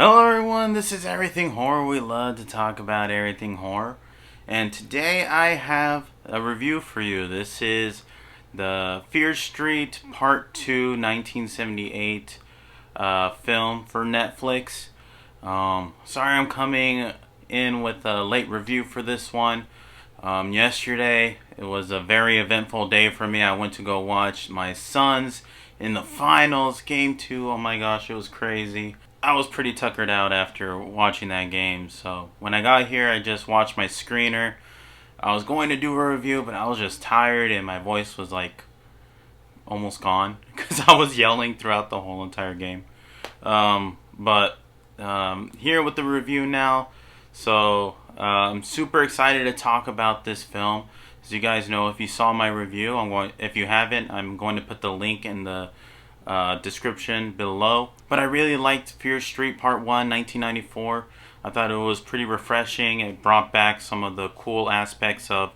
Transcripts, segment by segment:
Hello everyone, this is Everything Horror. We love to talk about everything horror. And today I have a review for you. This is the Fear Street Part 2 1978 film for Netflix. Sorry I'm coming in with a late review for this one. Yesterday it was a very eventful day for me. I went to go watch my Suns in the finals, game 2. Oh my gosh, it was crazy. I was pretty tuckered out after watching that game, so when I got here, I just watched my screener. I was going to do a review, but I was just tired and my voice was like almost gone because I was yelling throughout the whole entire game. But here with the review now, so I'm super excited to talk about this film. As you guys know, if you saw my review, if you haven't, I'm going to put the link in the description below. But I really liked Fear Street Part 1, 1994. I thought it was pretty refreshing. It brought back some of the cool aspects of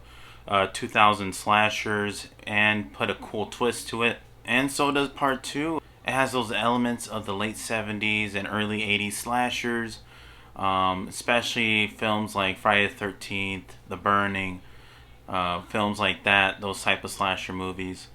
2000 slashers and put a cool twist to it. And so does Part 2. It has those elements of the late 70s and early 80s slashers, especially films like Friday the 13th, The Burning, films like that, those type of slasher movies.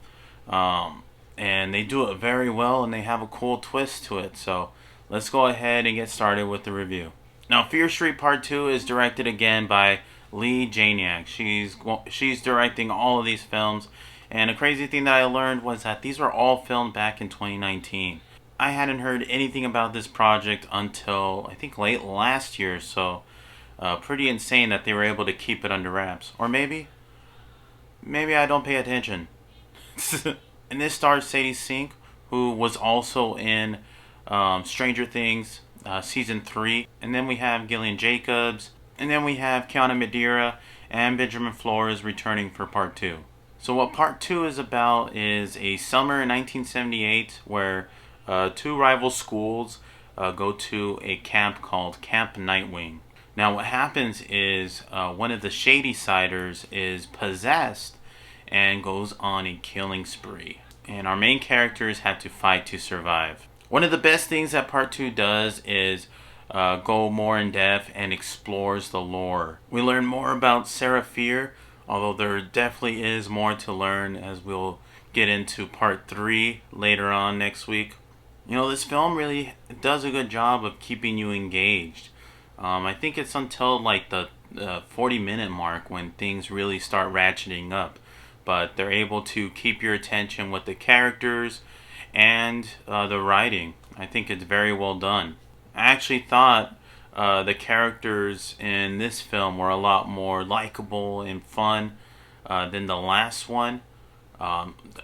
And they do it very well and they have a cool twist to it. So let's go ahead and get started with the review. Now, Fear Street Part 2 is directed again by Leigh Janiak. She's directing all of these films. And a crazy thing that I learned was that these were all filmed back in 2019. I hadn't heard anything about this project until I think late last year. So pretty insane that they were able to keep it under wraps. Or maybe I don't pay attention. And this stars Sadie Sink, who was also in Stranger Things Season 3. And then we have Gillian Jacobs. And then we have Kiana Madeira and Benjamin Flores returning for Part 2. So what Part 2 is about is a summer in 1978 where two rival schools go to a camp called Camp Nightwing. Now what happens is one of the Shady-Siders is possessed and goes on a killing spree. And our main characters have to fight to survive. One of the best things that Part 2 does is go more in depth and explores the lore. We learn more about Sarah Fear, although there definitely is more to learn as we'll get into Part 3 later on next week. You know, this film really does a good job of keeping you engaged. I think it's until like the 40-minute mark when things really start ratcheting up. But they're able to keep your attention with the characters and the writing. I think it's very well done. I actually thought the characters in this film were a lot more likable and fun than the last one.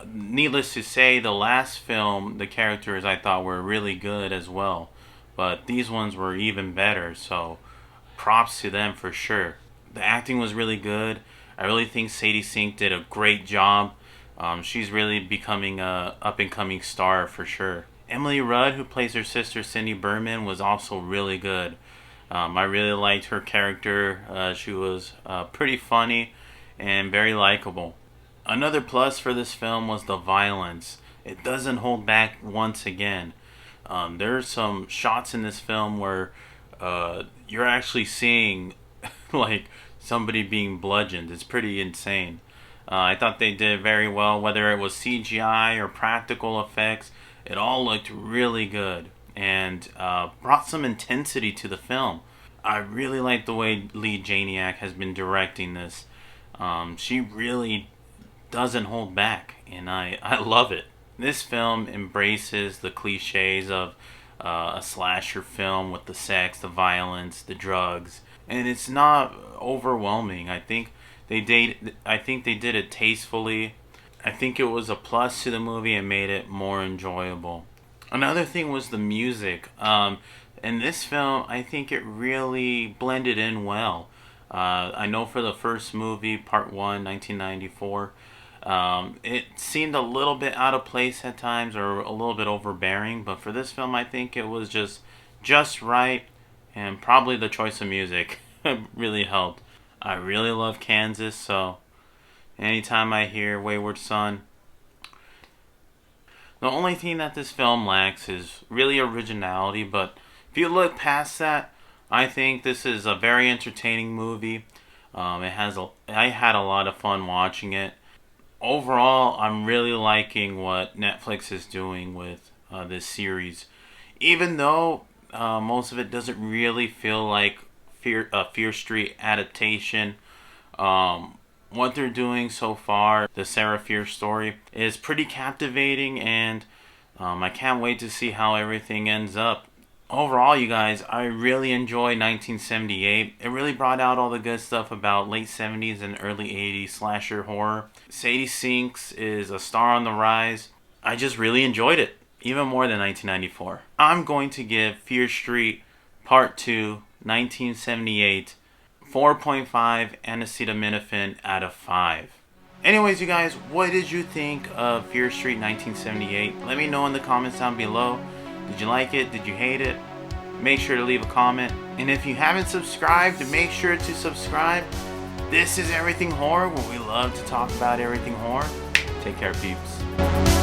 Needless to say, the last film, the characters I thought were really good as well. But these ones were even better, so props to them for sure. The acting was really good. I really think Sadie Sink did a great job. She's really becoming a up-and-coming star for sure. Emily Rudd, who plays her sister Cindy Berman, was also really good. I really liked her character. She was pretty funny and very likable. Another plus for this film was the violence. It doesn't hold back once again. There's some shots in this film where you're actually seeing like somebody being bludgeoned. It's pretty insane. I thought they did very well, whether it was CGI or practical effects. It all looked really good and brought some intensity to the film. I really like the way Leigh Janiak has been directing this. She really doesn't hold back, and I love it. This film embraces the cliches of a slasher film with the sex, the violence, the drugs, and it's not overwhelming. I think they did it tastefully. I think it was a plus to the movie and made it more enjoyable. Another thing was the music. In this film, I think it really blended in well. I know for the first movie, Part 1, 1994, it seemed a little bit out of place at times or a little bit overbearing, but for this film, I think it was just right, and probably the choice of music really helped. I really love Kansas, so anytime I hear Wayward Son, the only thing that this film lacks is really originality, but If you look past that, I think this is a very entertaining movie. I had a lot of fun watching it. Overall, I'm really liking what Netflix is doing with this series. Even though most of it doesn't really feel like Fear Street adaptation. What they're doing so far, the Sarah Fear story, is pretty captivating, and I can't wait to see how everything ends up. Overall, you guys, I really enjoy 1978. It really brought out all the good stuff about late 70s and early 80s slasher horror. Sadie Sinks is a star on the rise. I just really enjoyed it, even more than 1994. I'm going to give Fear Street Part 2, 1978, 4.5 acetaminophen out of 5. Anyways, you guys, what did you think of Fear Street 1978? Let me know in the comments down below. Did you like it? Did you hate it? Make sure to leave a comment. And if you haven't subscribed, make sure to subscribe. This is Everything Horror, where we love to talk about everything horror. Take care, peeps.